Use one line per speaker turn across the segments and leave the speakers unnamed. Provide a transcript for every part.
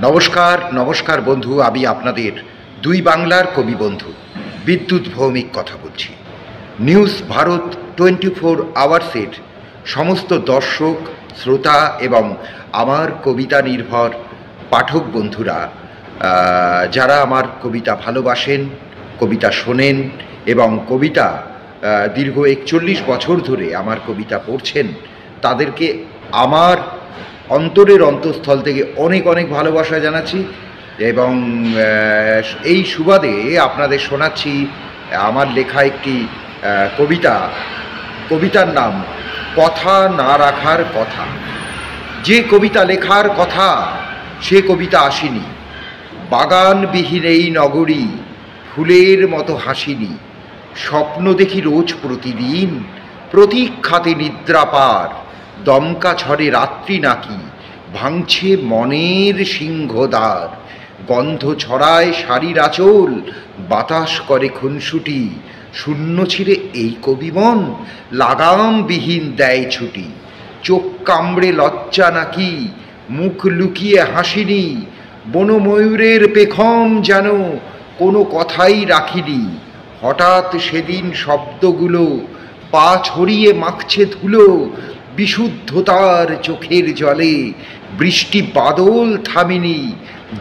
নমস্কার নমস্কার বন্ধু, আমি আপনাদের দুই বাংলার কবি বন্ধু বিদ্যুৎ ভৌমিক কথা বলছি। নিউজ ভারত 24 আওয়ার্সের সমস্ত দর্শক, শ্রোতা এবং আমার কবিতা নির্ভর পাঠক বন্ধুরা, যারা আমার কবিতা ভালোবাসেন, কবিতা শোনেন এবং কবিতা দীর্ঘ 41 বছর ধরে আমার কবিতা পড়ছেন, তাদেরকে আমার অন্তরের অন্তঃস্থল থেকে অনেক অনেক ভালোবাসা জানাচ্ছি এবং এই সুবাদে আপনাদের শোনাচ্ছি আমার লেখা একটি কবিতার নাম কথা না রাখার কথা। যে কবিতা লেখার কথা সে কবিতা আসেনি, বাগানবিহীন এই নগরী ফুলের মতো হাসিনি। স্বপ্ন দেখি রোজ প্রতিদিন, প্রতীক্ষাতে নিদ্রাপার, দমকা ঝড়ে রাত্রি নাকি ভাঙছে মনের সিংহদ্বার। গন্ধ ছড়ায় শাড়ির আঁচল, বাতাস করে খুনসুটি, শূন্য ছিঁড়ে এই কবিমন লাগামবিহীন দেয় ছুটি। চোখ কামড়ে লজ্জা নাকি মুখ লুকিয়ে হাসিনি, বনময়ূরের পেখম যেন কোনো কথাই রাখিনি। হঠাৎ সেদিন শব্দগুলো পা ছড়িয়ে মাখছে ধুলো, বিশুদ্ধতার চোখের জলে বৃষ্টি বাদল থামেনি।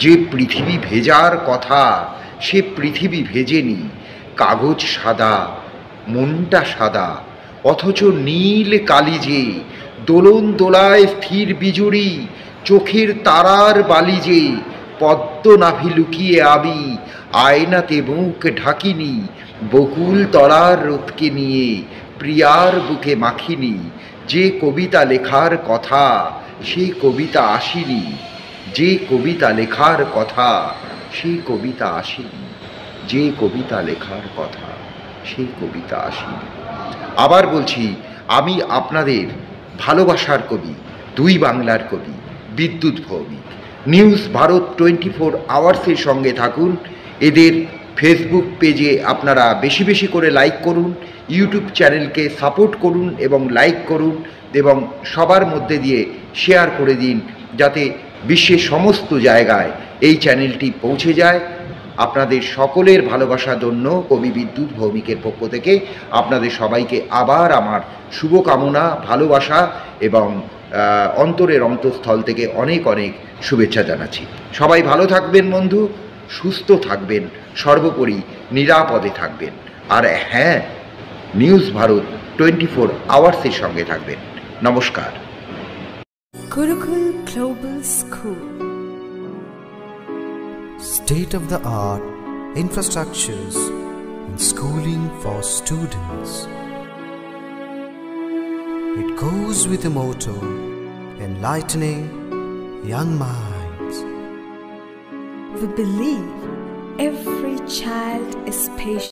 যে পৃথিবী ভেজার কথা সে পৃথিবী ভেজেনি। কাগজ সাদা, মনটা সাদা, অথচ নীল কালিজে দোলন দোলায় স্থির বিজুড়ি। চোখের তারার বালিজে পদ্মনাভি লুকিয়ে আমি আয়নাতে মুখ ঢাকিনি। বকুল তলার রোদকে নিয়ে প্রিয়ার বুকে মাখিনি। যে কবিতা লেখার কথা সেই কবিতা আসেনি, যে কবিতা লেখার কথা সেই কবিতা আসেনি, যে কবিতা লেখার কথা সেই কবিতা আসেনি। আবার বলছি, আমি আপনাদের ভালোবাসার কবি, দুই বাংলার কবি বিদ্যুৎ ভৌমিক। নিউজ ভারত 24 আওয়ার্সের সঙ্গে থাকুন। এদের ফেসবুক পেজে আপনারা বেশি বেশি করে লাইক করুন, ইউটিউব চ্যানেলকে সাপোর্ট করুন এবং লাইক করুন এবং সবার মধ্যে দিয়ে শেয়ার করে দিন, যাতে বিশ্বের সমস্ত জায়গায় এই চ্যানেলটি পৌঁছে যায়। আপনাদের সকলের ভালোবাসা জন্য কবি বিদ্যুৎ ভৌমিকের পক্ষ থেকে আপনাদের সবাইকে আবার আমার শুভকামনা, ভালোবাসা এবং অন্তরের অন্তঃস্থল থেকে অনেক অনেক শুভেচ্ছা জানাচ্ছি। সবাই ভালো থাকবেন বন্ধু, সুস্থ থাকবেন, সর্বোপরি নিরাপদে থাকবেন। আর হ্যাঁ, নিউজ ভারত 24 আওয়ার্সের সঙ্গে থাকবেন। নমস্কার।
Gurukul Global School.
State-of-the-art infrastructures and schooling for students. It goes with the motto, enlightening young minds.
We believe every child is special.